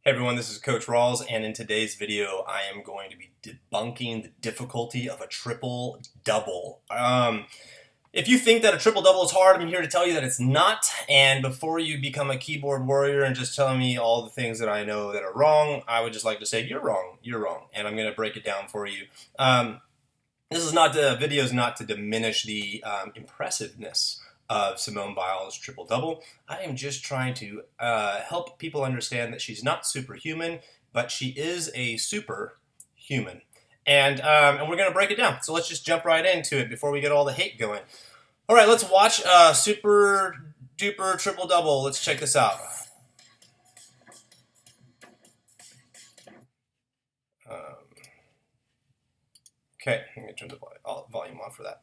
Hey everyone, this is Coach Rawls, and in today's video, I am going to be debunking the difficulty of a triple double. If you think that a triple double is hard, I'm here to tell you that it's not. And before you become a keyboard warrior and just telling me all the things that I know that are wrong, I would just like to say you're wrong, and I'm going to break it down for you. This is not the video is not to diminish the impressiveness of Simone Biles' triple double. I am just trying to help people understand that she's not superhuman, but she is a superhuman. And we're going to break it down. So let's just jump right into it before we get all the hate going. All right, let's watch super duper triple double. Let's check this out. Okay, let me turn the volume on for that.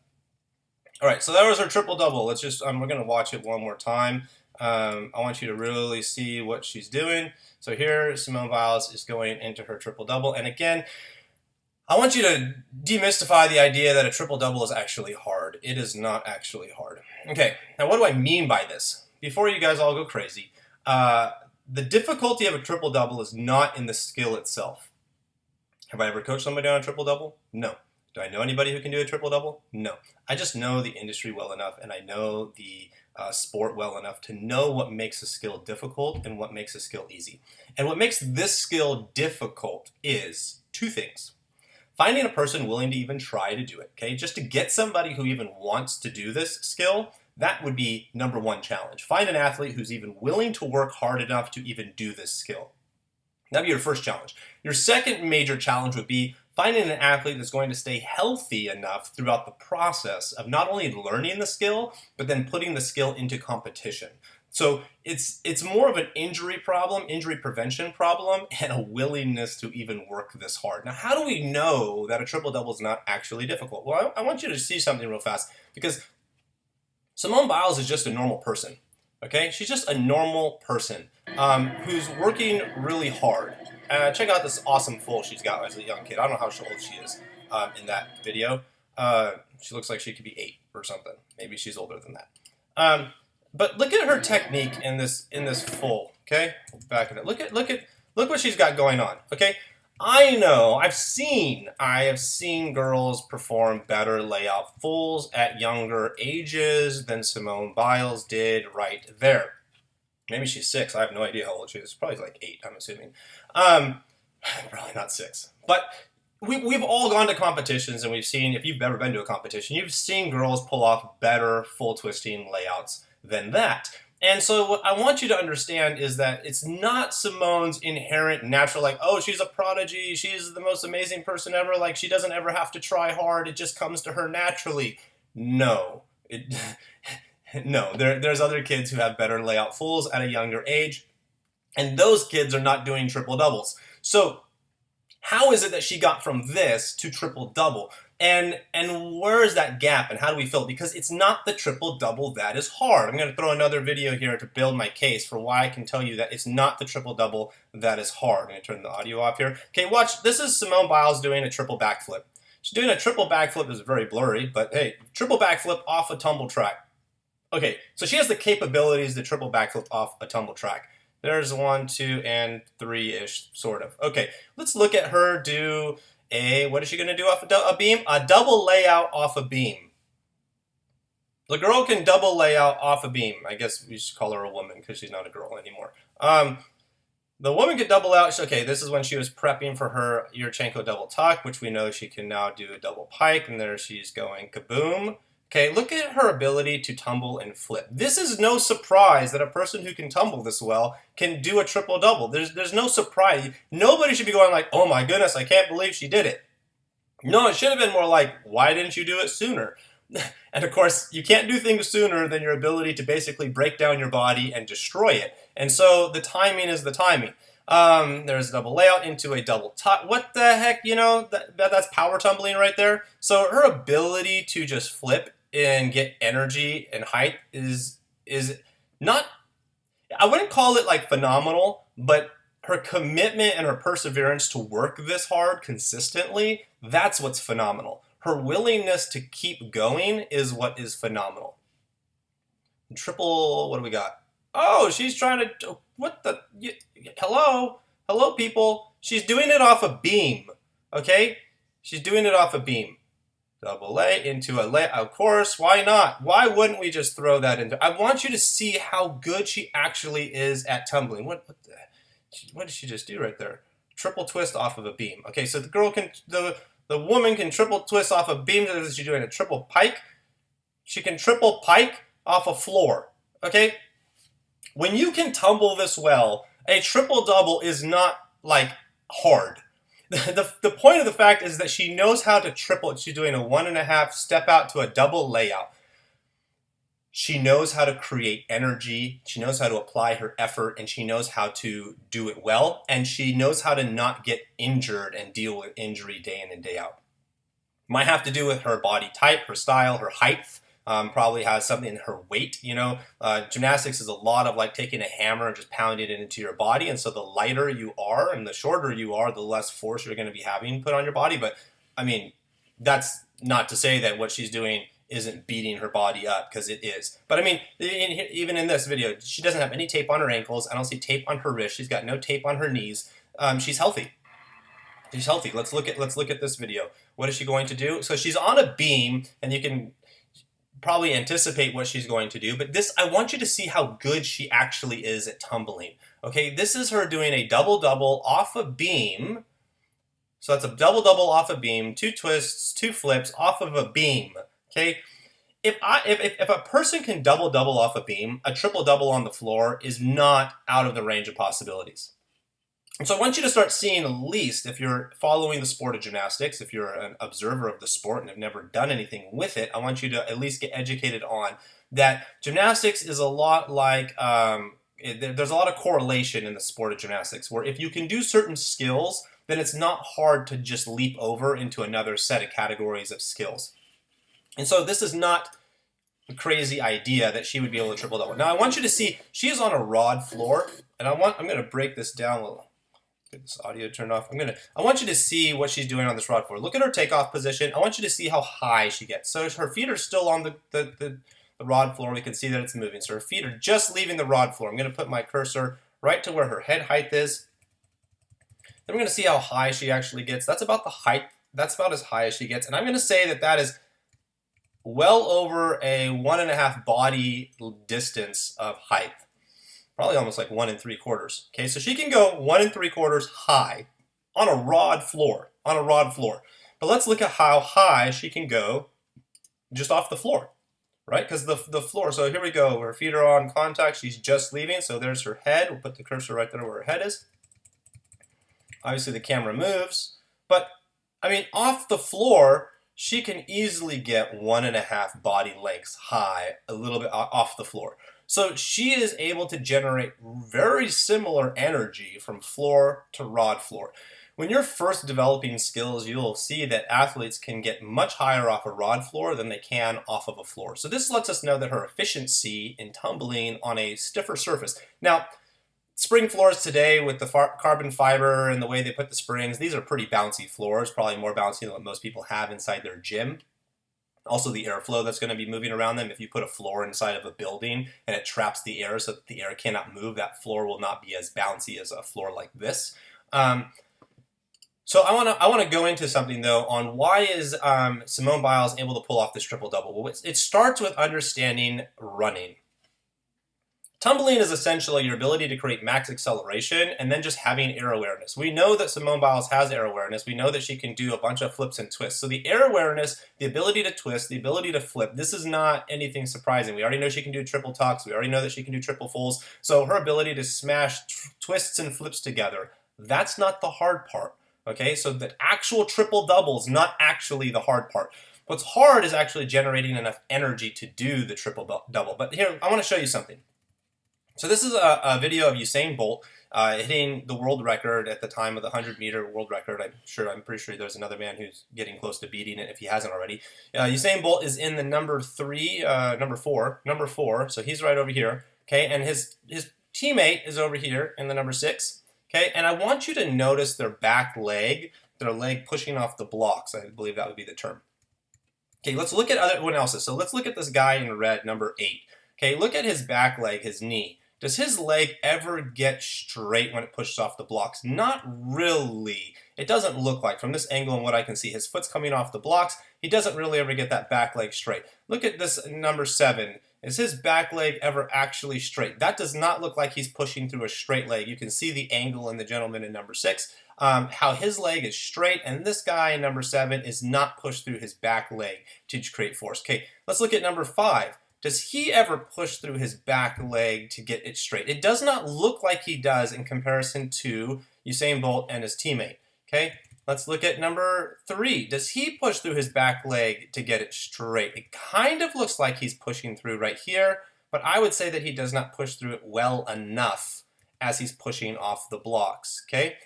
All right, so that was her triple double. Let's just we're gonna watch it one more time. I want you to really see what she's doing. So here, Simone Biles is going into her triple double, and again, I want you to demystify the idea that a triple double is actually hard. It is not actually hard. Okay, now what do I mean by this? Before you guys all go crazy, the difficulty of a triple double is not in the skill itself. Have I ever coached somebody on a triple double? No. Do I know anybody who can do a triple double? No. I just know the industry well enough, and I know the sport well enough to know what makes a skill difficult and what makes a skill easy. And what makes this skill difficult is two things. Finding a person willing to even try to do it, okay? Just to get somebody who even wants to do this skill, that would be number one challenge. Find an athlete who's even willing to work hard enough to even do this skill. That'd be your first challenge. Your second major challenge would be finding an athlete that's going to stay healthy enough throughout the process of not only learning the skill, but then putting the skill into competition. So it's more of an injury problem, injury prevention problem, and a willingness to even work this hard. Now, how do we know that a triple double is not actually difficult? Well, I want you to see something real fast, because Simone Biles is just a normal person. Okay, she's just a normal person who's working really hard. Check out this awesome full she's got as a young kid. I don't know how old she is in that video. She looks like she could be 8 or something. Maybe she's older than that. But look at her technique in this full. Okay, back at it. Look what she's got going on. Okay, I know I have seen girls perform better layout fulls at younger ages than Simone Biles did right there. Maybe she's 6. I have no idea how old she is. Probably like 8, I'm assuming. Probably not 6. But we've all gone to competitions, and we've seen, if you've ever been to a competition, you've seen girls pull off better full twisting layouts than that. And so what I want you to understand is that it's not Simone's inherent natural, like, oh, she's a prodigy, she's the most amazing person ever, like she doesn't ever have to try hard, it just comes to her naturally. No. No, there's other kids who have better layout fulls at a younger age, and those kids are not doing triple doubles. So how is it that she got from this to triple double? And where is that gap, and how do we fill it? Because it's not the triple double that is hard. I'm going to throw another video here to build my case for why I can tell you that it's not the triple double that is hard. I'm going to turn the audio off here. Okay, watch. This is Simone Biles doing a triple backflip. She's doing a triple backflip. It's very blurry, but hey, triple backflip off a tumble track. Okay, so she has the capabilities to triple backflip off a tumble track. There's 1, 2, and 3-ish, sort of. Okay, let's look at her do what is she going to do off a beam? A double layout off a beam. The girl can double layout off a beam. I guess we should call her a woman because she's not a girl anymore. The woman could double out. Okay, this is when she was prepping for her Yurchenko double tuck, which we know she can now do a double pike, and there she's going kaboom. Okay, look at her ability to tumble and flip. This is no surprise that a person who can tumble this well can do a triple double. There's no surprise. Nobody should be going like, oh my goodness, I can't believe she did it. No, it should have been more like, why didn't you do it sooner? And of course, you can't do things sooner than your ability to basically break down your body and destroy it. And so the timing is the timing. There's a double layout into a double tuck. What the heck, you know, that's power tumbling right there. So her ability to just flip and get energy and height is not, I wouldn't call it like phenomenal, but her commitment and her perseverance to work this hard consistently, that's what's phenomenal. Her willingness to keep going is what is phenomenal. Triple, what do we got? Oh, she's trying to, what the, hello? Hello, people. She's doing it off a beam. Okay? She's doing it off a beam. Double A into a lay. Of course, why not? Why wouldn't we just throw that into? I want you to see how good she actually is at tumbling. What did she just do right there? Triple twist off of a beam. Okay, so the woman can triple twist off a beam. She's doing a triple pike. She can triple pike off a floor. Okay? When you can tumble this well, a triple double is not like hard. The point of the fact is that she knows how to triple. She's doing a 1.5 step out to a double layout. She knows how to create energy. She knows how to apply her effort, and she knows how to do it well. And she knows how to not get injured and deal with injury day in and day out. Might have to do with her body type, her style, her height. Probably has something in her weight. You know, gymnastics is a lot of like taking a hammer and just pounding it into your body. And so the lighter you are and the shorter you are, the less force you're going to be having put on your body. But I mean, that's not to say that what she's doing isn't beating her body up, because it is. But I mean, even in this video, she doesn't have any tape on her ankles. I don't see tape on her wrist. She's got no tape on her knees. She's healthy. She's healthy. Let's look at this video. What is she going to do? So she's on a beam, and you can probably anticipate what she's going to do, but I want you to see how good she actually is at tumbling. Okay, this is her doing a double-double off a beam. So that's a double-double off a beam, 2 twists, 2 flips off of a beam. Okay, if a person can double-double off a beam, a triple-double on the floor is not out of the range of possibilities. And so I want you to start seeing, at least if you're following the sport of gymnastics, if you're an observer of the sport and have never done anything with it, I want you to at least get educated on that gymnastics is a lot like, there's a lot of correlation in the sport of gymnastics, where if you can do certain skills, then it's not hard to just leap over into another set of categories of skills. And so this is not a crazy idea that she would be able to triple double. Now I want you to see, she is on a rod floor, and I'm going to break this down a little. Get this audio turned off. I want you to see what she's doing on this rod floor. Look at her takeoff position. I want you to see how high she gets. So her feet are still on the rod floor. We can see that it's moving. So her feet are just leaving the rod floor. I'm going to put my cursor right to where her head height is. Then we're going to see how high she actually gets. That's about the height. That's about as high as she gets. And I'm going to say that that is well over a 1.5 body distance of height. Probably almost like 1 3/4. Okay, so she can go 1 3/4 high on a rod floor. But let's look at how high she can go just off the floor, right? Because the floor. So here we go. Her feet are on contact. She's just leaving. So there's her head. We'll put the cursor right there where her head is. Obviously the camera moves, but I mean, off the floor, she can easily get 1.5 body lengths high, a little bit off the floor. So she is able to generate very similar energy from floor to rod floor. When you're first developing skills, you'll see that athletes can get much higher off a rod floor than they can off of a floor. So this lets us know that her efficiency in tumbling on a stiffer surface. Now, spring floors today with the carbon fiber and the way they put the springs, these are pretty bouncy floors, probably more bouncy than what most people have inside their gym. Also the airflow that's going to be moving around them. If you put a floor inside of a building and it traps the air so that the air cannot move, that floor will not be as bouncy as a floor like this. So I want to go into something though on why is Simone Biles able to pull off this triple double. Well, it starts with understanding running. Tumbling is essentially your ability to create max acceleration and then just having air awareness. We know that Simone Biles has air awareness. We know that she can do a bunch of flips and twists. So the air awareness, the ability to twist, the ability to flip, this is not anything surprising. We already know she can do triple tucks. We already know that she can do triple fulls. So her ability to smash twists and flips together, that's not the hard part. Okay, so the actual triple double is not actually the hard part. What's hard is actually generating enough energy to do the triple double. But here, I want to show you something. So this is a video of Usain Bolt hitting the world record at the time of the 100-meter world record. I'm pretty sure there's another man who's getting close to beating it if he hasn't already. Usain Bolt is in the number four. So he's right over here. Okay, and his teammate is over here in the number 6. Okay, and I want you to notice their back leg, their leg pushing off the blocks. I believe that would be the term. Okay, let's look at everyone else's. So let's look at this guy in red, number 8. Okay, look at his back leg, his knee. Does his leg ever get straight when it pushes off the blocks? Not really. It doesn't look like, from this angle and what I can see, his foot's coming off the blocks. He doesn't really ever get that back leg straight. Look at this number 7. Is his back leg ever actually straight? That does not look like he's pushing through a straight leg. You can see the angle in the gentleman in number 6, how his leg is straight, and this guy in number 7 is not pushed through his back leg to create force. Okay, let's look at number 5. Does he ever push through his back leg to get it straight? It does not look like he does in comparison to Usain Bolt and his teammate. Okay, let's look at number 3. Does he push through his back leg to get it straight? It kind of looks like he's pushing through right here, but I would say that he does not push through it well enough as he's pushing off the blocks. Okay,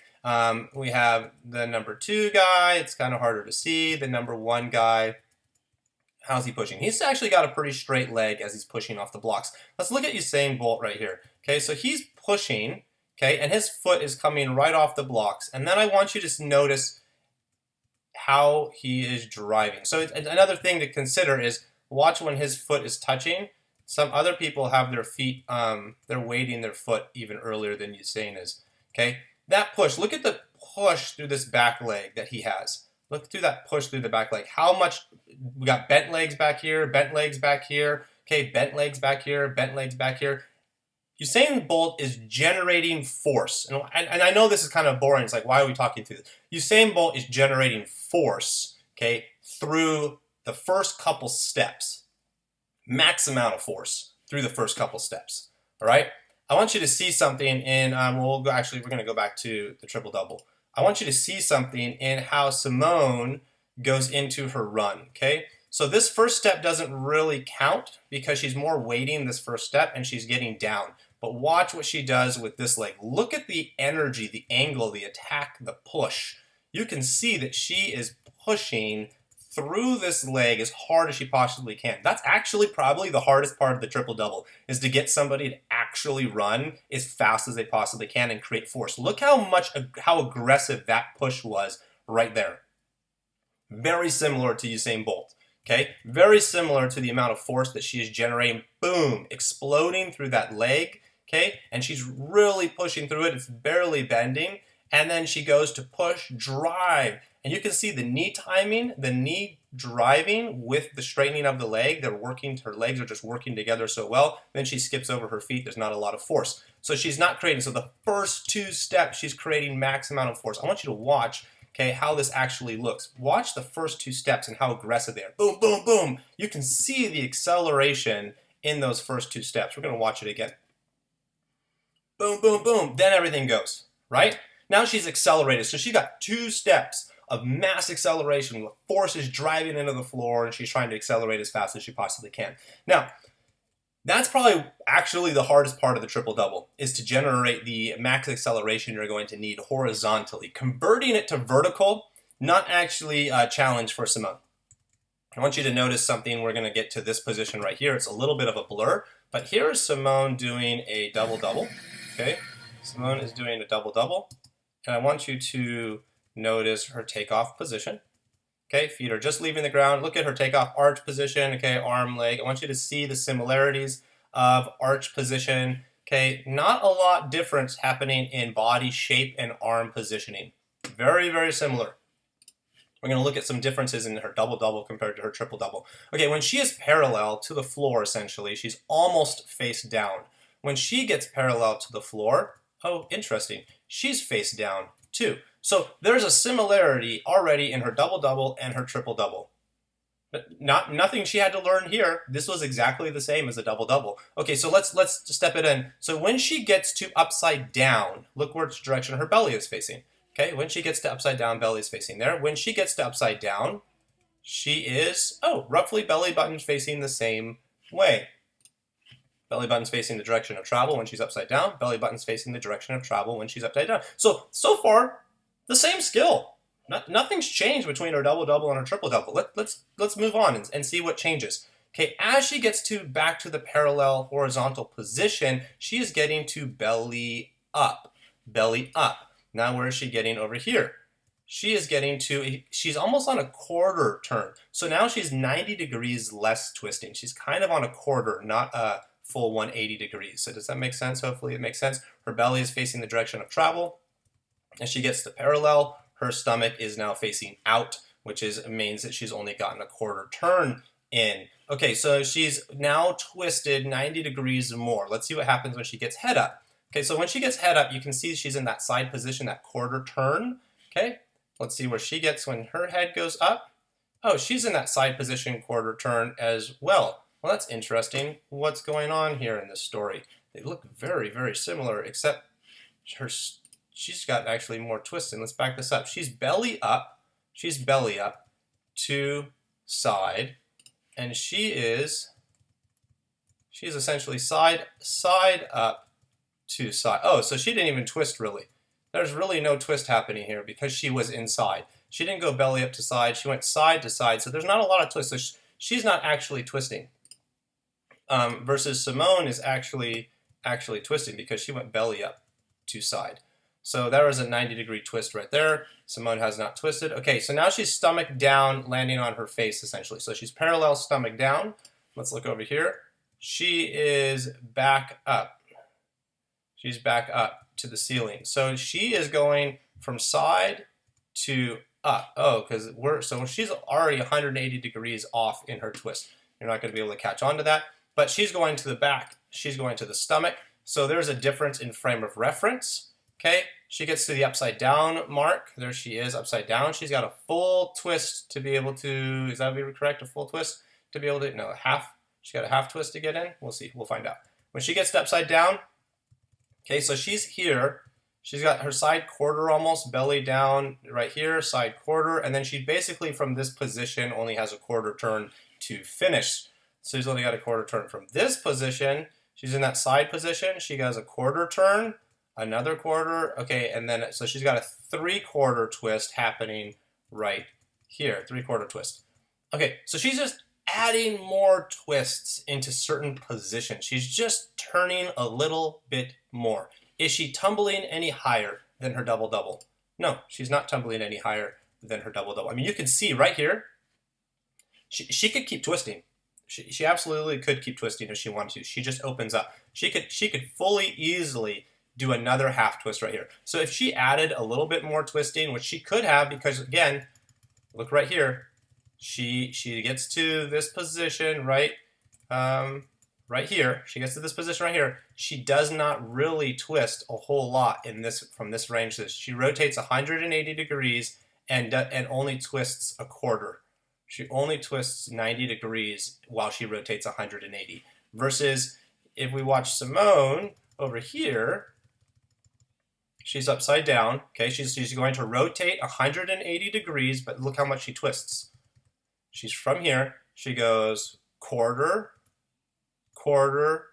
we have the number 2 guy. It's kind of harder to see. The number 1 guy. How's he pushing? He's actually got a pretty straight leg as he's pushing off the blocks. Let's look at Usain Bolt right here. Okay, so he's pushing, okay, and his foot is coming right off the blocks. And then I want you to notice how he is driving. So another thing to consider is watch when his foot is touching. Some other people have their feet, they're weighting their foot even earlier than Usain is. Okay, that push, look at the push through this back leg that he has. Look through that push through the back leg. How much, we got bent legs back here, bent legs back here, okay, bent legs back here, bent legs back here. Usain Bolt is generating force. And I know this is kind of boring. It's like, why are we talking through this? Usain Bolt is generating force, okay, through the first couple steps. Max amount of force through the first couple steps, all right? I want you to see something in, we're going to go back to the triple-double. I want you to see something in how Simone goes into her run, okay? So this first step doesn't really count because she's more weighting this first step and she's getting down. But watch what she does with this leg. Look at the energy, the angle, the attack, the push. You can see that she is pushing through this leg as hard as she possibly can. That's actually probably the hardest part of the triple-double, is to get somebody to actually run as fast as they possibly can and create force. Look how aggressive that push was right there. Very similar to Usain Bolt, okay? Very similar to the amount of force that she is generating, boom, exploding through that leg, okay? And she's really pushing through it. It's barely bending. And then she goes to push, drive. And you can see the knee timing, the knee driving with the straightening of the leg. They're working, her legs are just working together so well. Then she skips over her feet. There's not a lot of force. So she's not creating. So the first 2 steps, she's creating max amount of force. I want you to watch, okay, how this actually looks. Watch the first 2 steps and how aggressive they are. Boom, boom, boom. You can see the acceleration in those first 2 steps. We're going to watch it again. Boom, boom, boom. Then everything goes, right? Now she's accelerated. So she got 2 steps of mass acceleration. The force is driving into the floor and she's trying to accelerate as fast as she possibly can. Now, that's probably actually the hardest part of the triple-double, is to generate the max acceleration you're going to need horizontally. Converting it to vertical, not actually a challenge for Simone. I want you to notice something. We're going to get to this position right here. It's a little bit of a blur, but here is Simone doing a double-double. Okay, Simone is doing a double-double, and I want you to notice her takeoff position. Okay, feet are just leaving the ground. Look at her takeoff arch position. Okay, arm, leg. I want you to see the similarities of arch position. Okay, not a lot difference happening in body shape and arm positioning. Very, very similar. We're going to look at some differences in her double-double compared to her triple-double. Okay, when she is parallel to the floor, essentially, she's almost face down. When she gets parallel to the floor, oh, interesting, she's face down too. So there's a similarity already in her double-double and her triple-double. But nothing she had to learn here. This was exactly the same as a double-double. Okay, so let's step it in. So when she gets to upside down, look which direction her belly is facing. Okay, when she gets to upside down, belly is facing there. When she gets to upside down, she is, roughly belly button facing the same way. Belly button's facing the direction of travel when she's upside down. Belly button's facing the direction of travel when she's upside down. So far, the same skill. Nothing's changed between her double-double and her triple-double. Let's move on and see what changes. Okay, as she gets back to the parallel horizontal position, she is getting to belly up. Belly up. Now where is she getting over here? She is getting to, she's almost on a quarter turn. So now she's 90 degrees less twisting. She's kind of on a quarter, not a full 180 degrees. So does that make sense? Hopefully it makes sense. Her belly is facing the direction of travel. As she gets to parallel, her stomach is now facing out, which means that she's only gotten a quarter turn in. Okay, so she's now twisted 90 degrees more. Let's see what happens when she gets head up. Okay, so when she gets head up, you can see she's in that side position, that quarter turn. Okay, let's see where she gets when her head goes up. Oh, she's in that side position quarter turn as well. Well, that's interesting. What's going on here in this story? They look very, very similar, except she's got actually more twisting. Let's back this up. She's belly up. She's belly up to side, and she's essentially side up to side. Oh, so she didn't even twist really. There's really no twist happening here because she was inside. She didn't go belly up to side. She went side to side. So there's not a lot of twist. So she's not actually twisting. Versus Simone is actually twisting because she went belly up to side. So there was a 90-degree twist right there. Simone has not twisted. Okay, so now she's stomach down, landing on her face essentially. So she's parallel stomach down. Let's look over here. She is back up. She's back up to the ceiling. So she is going from side to up. Oh, so she's already 180 degrees off in her twist. You're not going to be able to catch on to that. But she's going to the back. She's going to the stomach. So there's a difference in frame of reference. Okay, she gets to the upside down mark. There she is, upside down. She's got a full twist to be able to, is that correct? A full twist to be able to, no, a half. She's got a half twist to get in. We'll see, we'll find out. When she gets to upside down, okay, so she's here. She's got her side quarter almost, belly down right here, side quarter. And then she basically from this position only has a quarter turn to finish. So she's only got a quarter turn from this position. She's in that side position. She has a quarter turn, another quarter. Okay, and then so she's got a 3/4 twist happening right here, 3/4 twist. Okay, so she's just adding more twists into certain positions. She's just turning a little bit more. Is she tumbling any higher than her double-double? No, she's not tumbling any higher than her double-double. I mean, you can see right here, she could keep twisting. She absolutely could keep twisting if she wanted to. She just opens up. She could fully easily do another half twist right here. So if she added a little bit more twisting, which she could have, because again, look right here, she gets to this position right here. She gets to this position right here. She does not really twist a whole lot from this range. She rotates 180 degrees and only twists a quarter. She only twists 90 degrees while she rotates 180. Versus if we watch Simone over here, she's upside down. Okay, she's going to rotate 180 degrees, but look how much she twists. She's from here. She goes quarter, quarter,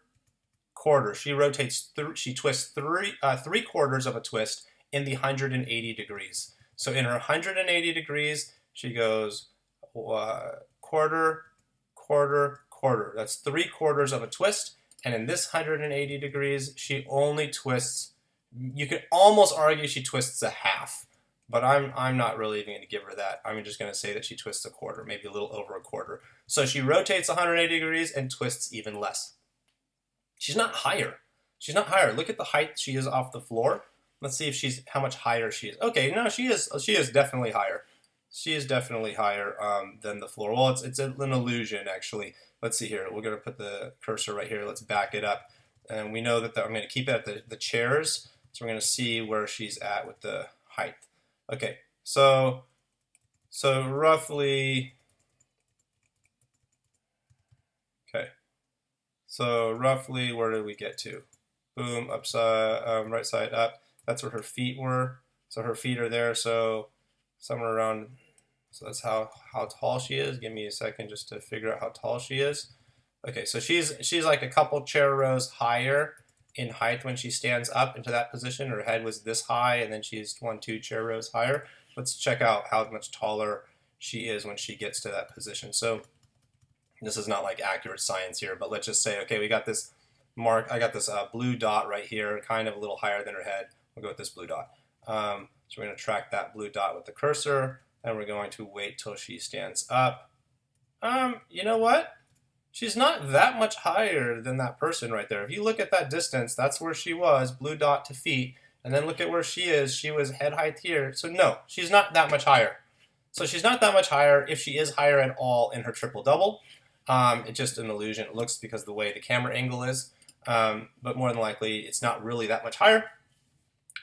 quarter. She rotates. She twists 3/4 of a twist in the 180 degrees. So in her 180 degrees, she goes quarter, quarter, quarter. That's 3/4 of a twist. And in this 180 degrees, she only twists. You could almost argue she twists a half. But I'm not really even going to give her that. I'm just going to say that she twists a quarter, maybe a little over a quarter. So she rotates 180 degrees and twists even less. She's not higher. She's not higher. Look at the height she is off the floor. Let's see if how much higher she is. Okay, no, she is definitely higher. She is definitely higher than the floor. Well, it's an illusion, actually. Let's see here. We're going to put the cursor right here. Let's back it up. And we know that I'm going to keep it at the chairs. So we're going to see where she's at with the height. Okay, so roughly, okay, so roughly where did we get to? Boom, upside, right side up. That's where her feet were. So her feet are there. So somewhere around. So that's how tall she is. Give me a second just to figure out how tall she is. Okay, so she's like a couple chair rows higher in height when she stands up into that position. Her head was this high, and then she's 2 chair rows higher. Let's check out how much taller she is when she gets to that position. So this is not like accurate science here, but let's just say, okay, we got this mark. I got this blue dot right here, kind of a little higher than her head. We'll go with this blue dot. So we're going to track that blue dot with the cursor, and we're going to wait till she stands up. You know what? She's not that much higher than that person right there. If you look at that distance, that's where she was, blue dot to feet, and then look at where she is. She was head height here. So no, she's not that much higher. So she's not that much higher, if she is higher at all, in her triple double. It's just an illusion. It looks because of the way the camera angle is. But more than likely, it's not really that much higher.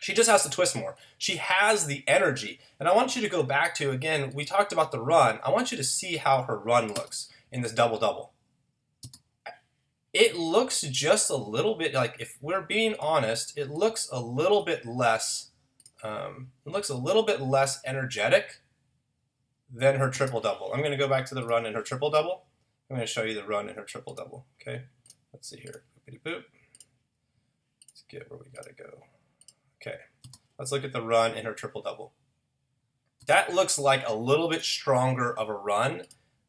She just has to twist more. She has the energy. And I want you to go back to, again, we talked about the run. I want you to see how her run looks in this double-double. It looks just a little bit, like, if we're being honest, it looks a little bit less, energetic than her triple-double. I'm going to go back to the run in her triple-double. I'm going to show you the run in her triple-double, okay? Let's see here. Boop. Let's get where we got to go. Okay, let's look at the run in her triple-double. That looks like a little bit stronger of a run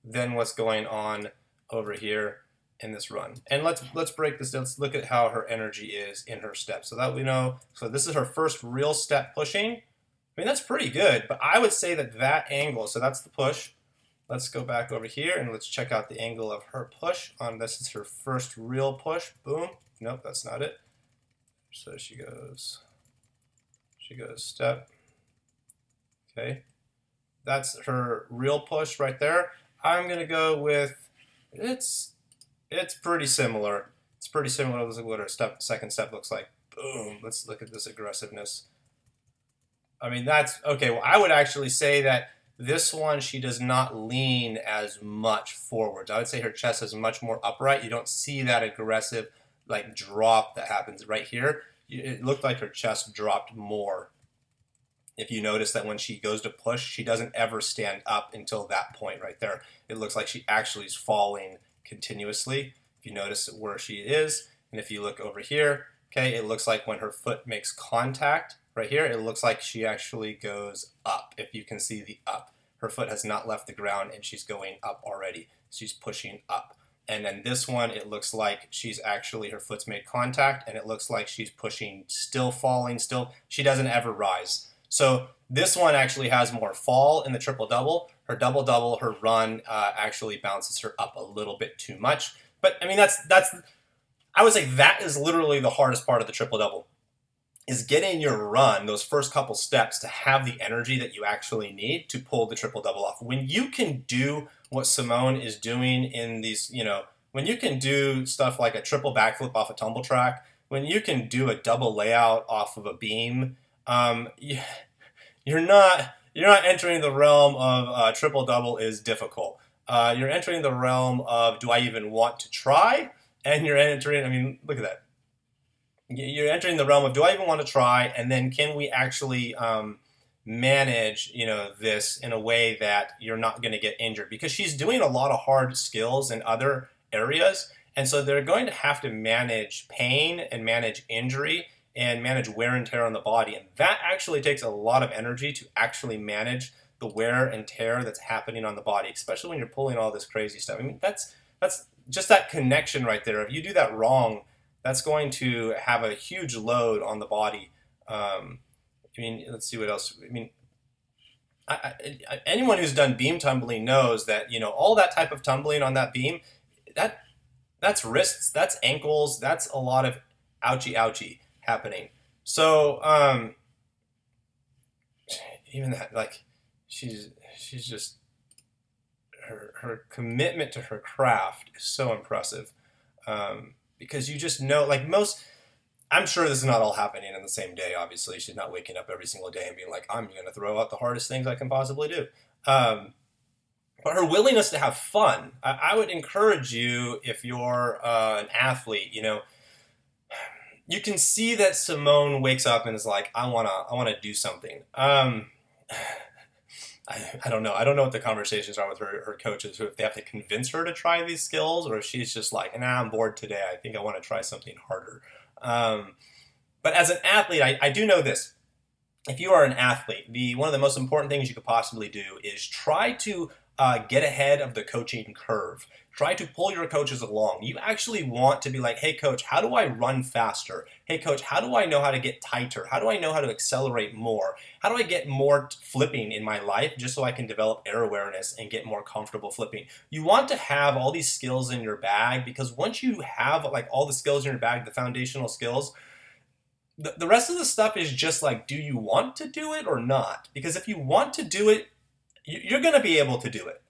than what's going on over here in this run. And let's break this down. Let's look at how her energy is in her step so that we know. So this is her first real step pushing. I mean, that's pretty good, but I would say that angle, so that's the push. Let's go back over here and let's check out the angle of her push. This is her first real push. Boom. Nope, that's not it. So she goes step. Okay. That's her real push right there. I'm going to go with, it's pretty similar. It's pretty similar. Let's look what her second step looks like. Boom. Let's look at this aggressiveness. I mean, that's, okay, well, I would actually say that this one, she does not lean as much forwards. I would say her chest is much more upright. You don't see that aggressive, like, drop that happens right here. It looked like her chest dropped more. If you notice that when she goes to push, she doesn't ever stand up until that point right there. It looks like she actually is falling continuously. If you notice where she is, and if you look over here, okay, it looks like when her foot makes contact right here, it looks like she actually goes up. If you can see the up, her foot has not left the ground and she's going up already. She's pushing up. And then this one, it looks like she's actually, her foot's made contact, and it looks like she's pushing, still falling, she doesn't ever rise. So this one actually has more fall in the triple-double. Her double-double, her run actually bounces her up a little bit too much. But, I mean, I would say that is literally the hardest part of the triple-double, is getting your run, those first couple steps, to have the energy that you actually need to pull the triple-double off. When you can do what Simone is doing in these, when you can do stuff like a triple backflip off a tumble track, when you can do a double layout off of a beam, you're not entering the realm of triple-double is difficult. You're entering the realm of, do I even want to try? And you're entering, I mean, look at that. You're entering the realm of, do I even want to try? And then can we actually manage, this in a way that you're not going to get injured? Because she's doing a lot of hard skills in other areas. And so they're going to have to manage pain and manage injury and manage wear and tear on the body. And that actually takes a lot of energy to actually manage the wear and tear that's happening on the body, especially when you're pulling all this crazy stuff. I mean, that's just that connection right there. If you do that wrong, that's going to have a huge load on the body. I mean, let's see what else. I mean, anyone who's done beam tumbling knows that, all that type of tumbling on that beam, that's wrists, that's ankles, that's a lot of ouchie happening. So even that, like, she's just, her commitment to her craft is so impressive. Because you just know, like, I'm sure this is not all happening in the same day, obviously. She's not waking up every single day and being like, I'm going to throw out the hardest things I can possibly do. But her willingness to have fun. I would encourage you, if you're an athlete, you can see that Simone wakes up and is like, I wanna do something. I don't know. I don't know what the conversations are with her coaches, or if they have to convince her to try these skills, or if she's just like, nah, I'm bored today. I think I want to try something harder. But as an athlete, I do know this. If you are an athlete, one of the most important things you could possibly do is try to get ahead of the coaching curve. Try to pull your coaches along. You actually want to be like, hey coach, how do I run faster? Hey coach, how do I know how to get tighter? How do I know how to accelerate more? How do I get more flipping in my life just so I can develop air awareness and get more comfortable flipping? You want to have all these skills in your bag, because once you have like all the skills in your bag, the foundational skills, the rest of the stuff is just like, do you want to do it or not? Because if you want to do it, you're going to be able to do it.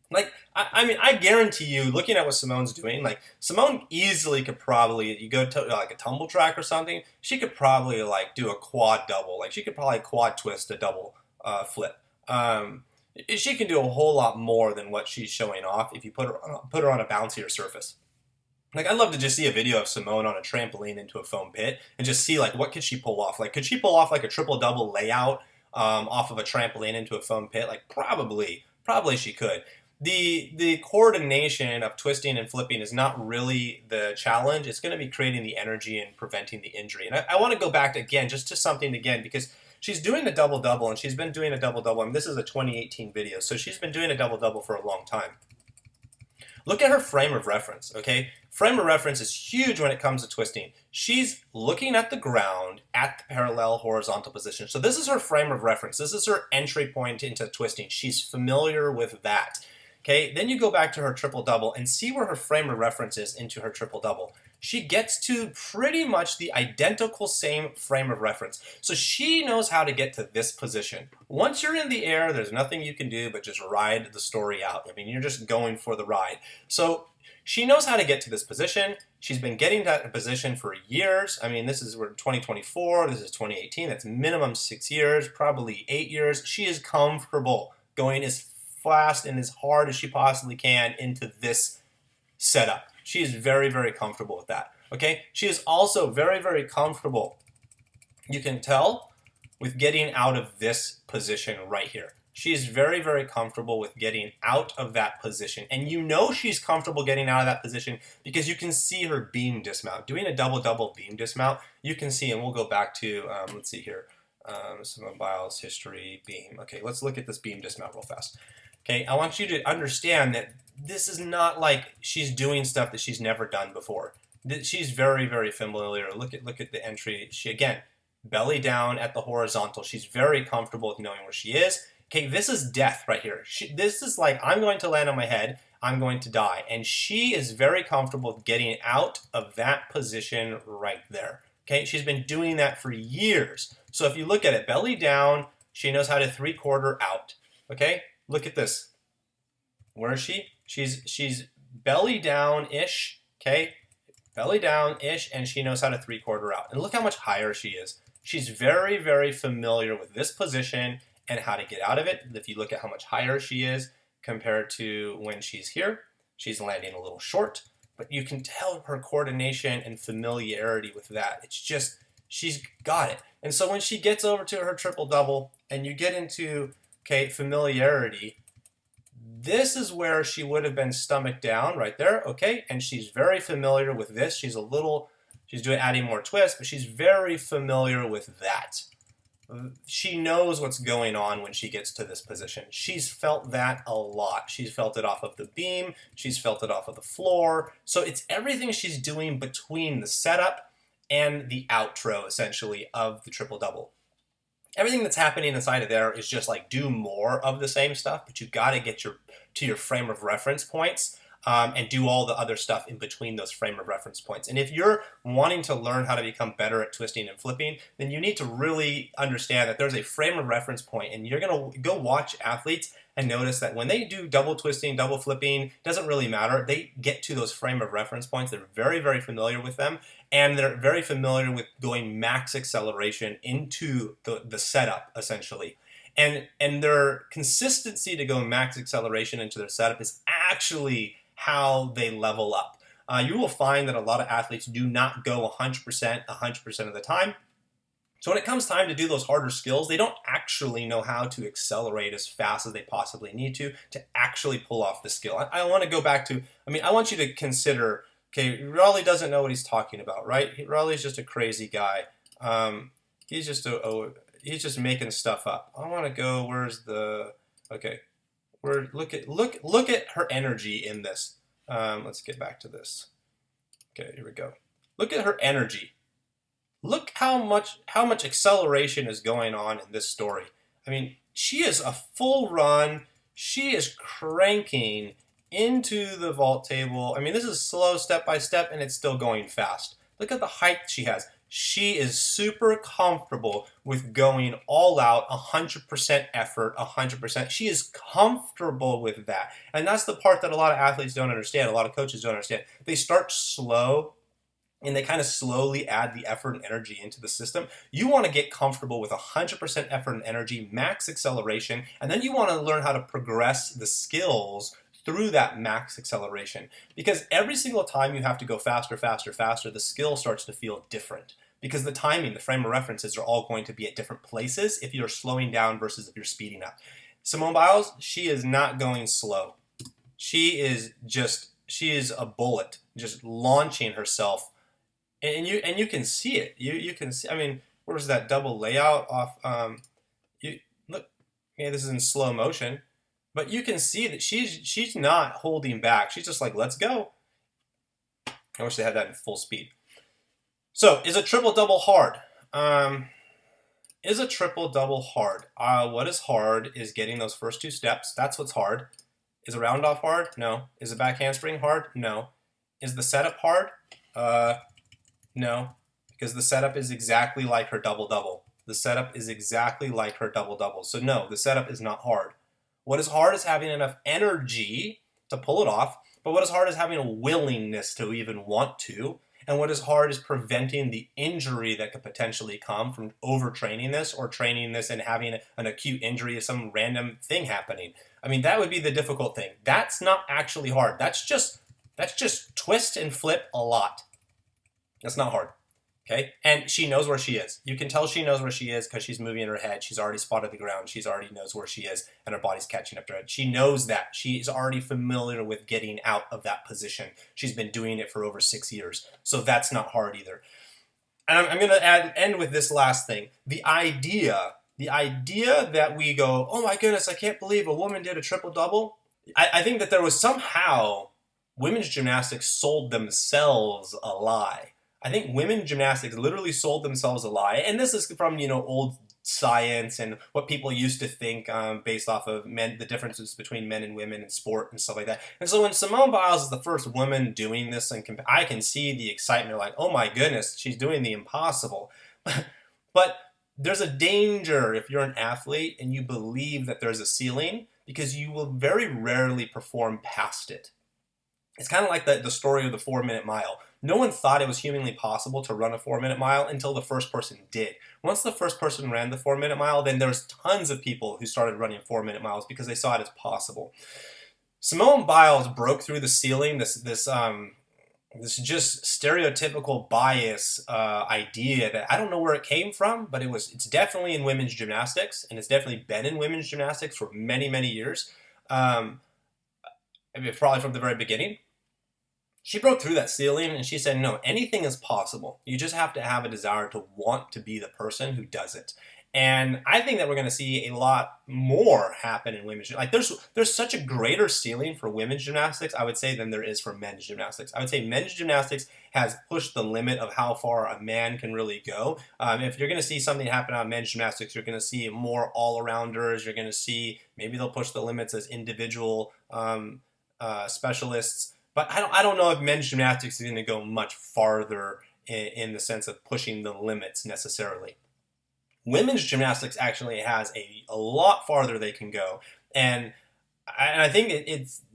Like, I mean, I guarantee you, looking at what Simone's doing, like, Simone easily could probably, you go to like a tumble track or something, she could probably like do a quad double. Like, she could probably quad twist a double flip. She can do a whole lot more than what she's showing off if you put her on a bouncier surface. Like, I'd love to just see a video of Simone on a trampoline into a foam pit and just see, like, what could she pull off? Like, could she pull off, like, a triple-double layout off of a trampoline into a foam pit? Like, probably she could. The coordination of twisting and flipping is not really the challenge. It's going to be creating the energy and preventing the injury. And I want to go back again, just to something again, because she's doing a double-double, and she's been doing a double-double. I mean, this is a 2018 video, so she's been doing a double-double for a long time. Look at her frame of reference, okay? Frame of reference is huge when it comes to twisting. She's looking at the ground at the parallel horizontal position. So this is her frame of reference. This is her entry point into twisting. She's familiar with that. Okay, then you go back to her triple-double and see where her frame of reference is into her triple-double. She gets to pretty much the identical same frame of reference. So she knows how to get to this position. Once you're in the air, there's nothing you can do but just ride the story out. I mean, you're just going for the ride. So she knows how to get to this position. She's been getting that position for years. I mean, we're 2024, this is 2018. That's minimum 6 years, probably 8 years. She is comfortable going as fast and as hard as she possibly can into this setup. She is very, very comfortable with that. Okay? She is also very, very comfortable, you can tell, with getting out of this position right here. She is very, very comfortable with getting out of that position. And you know she's comfortable getting out of that position because you can see her beam dismount. Doing a double-double beam dismount, you can see, and we'll go back to, let's see here, Simone Biles, history, beam. Okay, let's look at this beam dismount real fast. Okay, I want you to understand that this is not like she's doing stuff that she's never done before. She's very, very familiar. Look at the entry. She, again, belly down at the horizontal. She's very comfortable with knowing where she is. Okay, this is death right here. This is like, I'm going to land on my head. I'm going to die. And she is very comfortable with getting out of that position right there. Okay, she's been doing that for years. So if you look at it, belly down, she knows how to three-quarter out. Okay, look at this. Where is she? She's belly down-ish, okay? Belly down-ish, and she knows how to three-quarter out. And look how much higher she is. She's very, very familiar with this position and how to get out of it. If you look at how much higher she is compared to when she's here, she's landing a little short. But you can tell her coordination and familiarity with that. It's just, she's got it. And so when she gets over to her triple-double and you get into, okay, familiarity, this is where she would have been stomach down right there, okay? And she's very familiar with this. She's adding more twist, but she's very familiar with that. She knows what's going on when she gets to this position. She's felt that a lot. She's felt it off of the beam. She's felt it off of the floor. So it's everything she's doing between the setup and the outro, essentially, of the triple-double. Everything that's happening inside of there is just like do more of the same stuff, but you got to get to your frame of reference points and do all the other stuff in between those frame of reference points. And if you're wanting to learn how to become better at twisting and flipping, then you need to really understand that there's a frame of reference point, and you're going to go watch athletes and notice that when they do double twisting, double flipping, doesn't really matter. They get to those frame of reference points. They're very, very familiar with them, and they're very familiar with going max acceleration into the setup, essentially. And their consistency to go max acceleration into their setup is actually how they level up. You will find that a lot of athletes do not go 100% of the time. So when it comes time to do those harder skills, they don't actually know how to accelerate as fast as they possibly need to actually pull off the skill. I want to go back to, I want you to consider, okay, Raleigh doesn't know what he's talking about, right? Raleigh's just a crazy guy. He's just making stuff up. I want to go, where's Look at her energy in this. Let's get back to this. Okay, here we go. Look at her energy. Look how much acceleration is going on in this story. I mean, she is a full run. She is cranking into the vault table. I mean, this is slow step by step, and it's still going fast. Look at the height she has. She is super comfortable with going all out, 100% effort, 100%. She is comfortable with that. And that's the part that a lot of athletes don't understand, a lot of coaches don't understand. They start slow, and they kind of slowly add the effort and energy into the system. You want to get comfortable with 100% effort and energy, max acceleration, and then you want to learn how to progress the skills through that max acceleration. Because every single time you have to go faster, faster, faster, the skill starts to feel different. Because the timing, the frame of references are all going to be at different places if you're slowing down versus if you're speeding up. Simone Biles, she is not going slow. She is a bullet, just launching herself. And you can see it. You can see, I mean, where's that double layout off? You look, yeah, this is in slow motion. But you can see that she's not holding back. She's just like, let's go. I wish they had that in full speed. So, is a triple-double hard? Is a triple-double hard? What is hard is getting those first two steps. That's what's hard. Is a round-off hard? No. Is a back handspring hard? No. Is the setup hard? No. Because the setup is exactly like her double-double. The setup is exactly like her double-double. So, no, the setup is not hard. What is hard is having enough energy to pull it off, but what is hard is having a willingness to even want to, and what is hard is preventing the injury that could potentially come from overtraining this or training this and having an acute injury of some random thing happening. I mean, that would be the difficult thing. That's not actually hard. That's just twist and flip a lot. That's not hard. Okay, and she knows where she is. You can tell she knows where she is because she's moving in her head. She's already spotted the ground. She's already knows where she is, and her body's catching up to her. She knows that. She's already familiar with getting out of that position. She's been doing it for over 6 years, so that's not hard either. And I'm going to end with this last thing. The idea that we go, oh my goodness, I can't believe a woman did a triple-double. I think that there was somehow women's gymnastics sold themselves a lie. I think women's gymnastics literally sold themselves a lie, and this is from old science and what people used to think based off of the differences between men and women in sport and stuff like that. And so when Simone Biles is the first woman doing this, and I can see the excitement, like, oh my goodness, she's doing the impossible. But there's a danger if you're an athlete and you believe that there's a ceiling, because you will very rarely perform past it. It's kind of like the story of the 4-minute mile. No one thought it was humanly possible to run a 4-minute mile until the first person did. Once the first person ran the 4-minute mile, then there was tons of people who started running 4-minute miles because they saw it as possible. Simone Biles broke through the ceiling, this just stereotypical bias idea that I don't know where it came from, but it's definitely in women's gymnastics, and it's definitely been in women's gymnastics for many, many years. I mean, probably from the very beginning. She broke through that ceiling and she said, no, anything is possible. You just have to have a desire to want to be the person who does it. And I think that we're going to see a lot more happen in women's gymnastics. Like there's such a greater ceiling for women's gymnastics, I would say, than there is for men's gymnastics. I would say men's gymnastics has pushed the limit of how far a man can really go. If you're going to see something happen on men's gymnastics, you're going to see more all-arounders. You're going to see, maybe they'll push the limits as individual specialists. But I don't know if men's gymnastics is going to go much farther in the sense of pushing the limits necessarily. Women's gymnastics actually has a lot farther they can go. And I think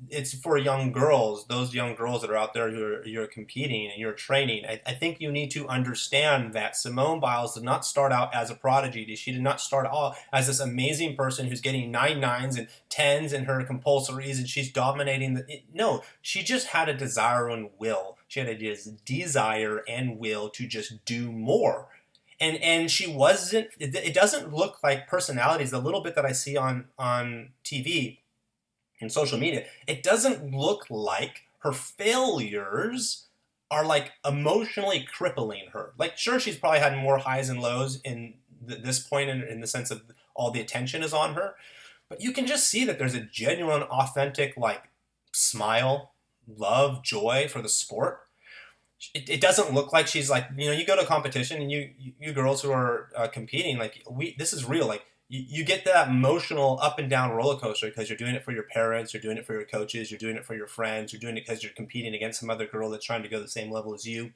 it's for young girls, those young girls that are out there you're competing and you're training. I think you need to understand that Simone Biles did not start out as a prodigy. She did not start out as this amazing person who's getting 9 9s and 10s in her compulsories and she's dominating. No, she just had a desire and will. She had a desire and will to just do more. And she wasn't, it doesn't look like personalities, the little bit that I see on TV and social media, it doesn't look like her failures are like emotionally crippling her. Like, sure, she's probably had more highs and lows in this point in the sense of all the attention is on her. but you can just see that there's a genuine, authentic, like, smile, love, joy for the sport. It doesn't look like she's like, you go to a competition and you girls who are competing, like, this is real. Like, you get that emotional up and down roller coaster because you're doing it for your parents, you're doing it for your coaches, you're doing it for your friends, you're doing it because you're competing against some other girl that's trying to go the same level as you.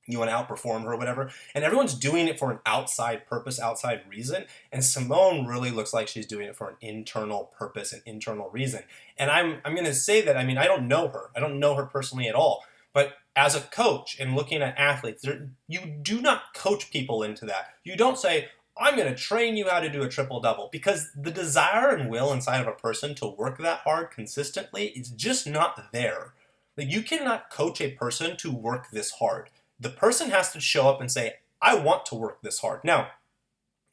You want to outperform her or whatever. And everyone's doing it for an outside purpose, outside reason. And Simone really looks like she's doing it for an internal purpose, an internal reason. And I'm going to say that, I don't know her. I don't know her personally at all. But as a coach and looking at athletes, you do not coach people into that. You don't say, I'm going to train you how to do a triple double, because the desire and will inside of a person to work that hard consistently is just not there. Like, you cannot coach a person to work this hard. The person has to show up and say, I want to work this hard. Now,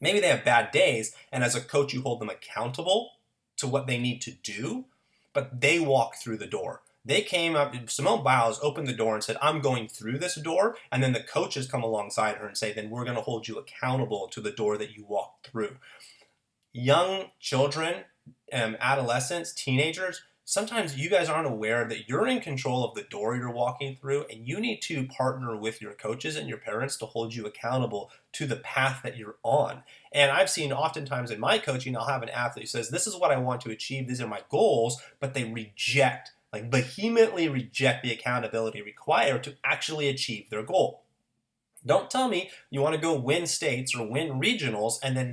maybe they have bad days, and as a coach, you hold them accountable to what they need to do, but they walk through the door. They came up, Simone Biles opened the door and said, I'm going through this door, and then the coaches come alongside her and say, then we're going to hold you accountable to the door that you walked through. Young children, adolescents, teenagers, sometimes you guys aren't aware that you're in control of the door you're walking through, and you need to partner with your coaches and your parents to hold you accountable to the path that you're on. And I've seen oftentimes in my coaching, I'll have an athlete who says, this is what I want to achieve, these are my goals, but they reject, like vehemently reject the accountability required to actually achieve their goal. Don't tell me you want to go win states or win regionals and then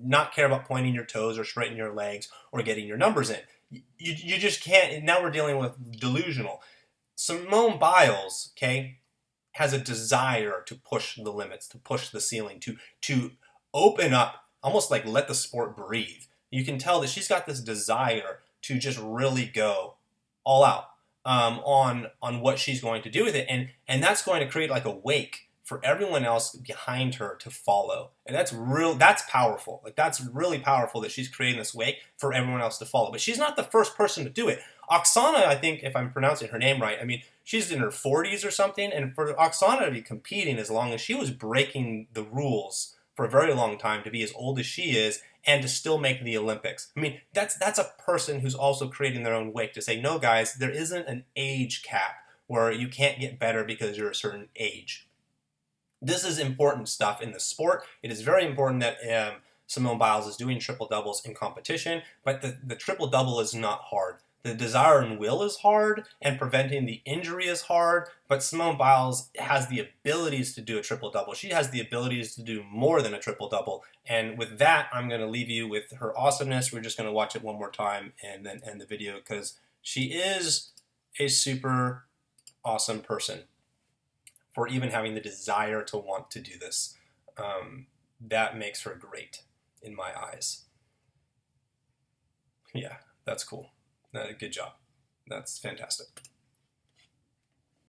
not care about pointing your toes or straightening your legs or getting your numbers in. You just can't. Now we're dealing with delusional. Simone Biles, okay, has a desire to push the limits, to push the ceiling, to open up, almost like let the sport breathe. You can tell that she's got this desire to just really go all out on what she's going to do with it, and that's going to create like a wake for everyone else behind her to follow. And that's powerful. Like, that's really powerful that she's creating this wake for everyone else to follow. But she's not the first person to do it. Oksana, I think, if I'm pronouncing her name right, she's in her 40s or something, and for Oksana to be competing as long as she was breaking the rules for a very long time, to be as old as she is, and to still make the Olympics. That's a person who's also creating their own wake to say, no, guys, there isn't an age cap where you can't get better because you're a certain age. This is important stuff in the sport. It is very important that Simone Biles is doing triple doubles in competition, but the triple double is not hard. The desire and will is hard, and preventing the injury is hard, but Simone Biles has the abilities to do a triple double. She has the abilities to do more than a triple double. And with that, I'm going to leave you with her awesomeness. We're just going to watch it one more time and then end the video, because she is a super awesome person for even having the desire to want to do this. That makes her great in my eyes. Yeah, that's cool. Good job. That's fantastic.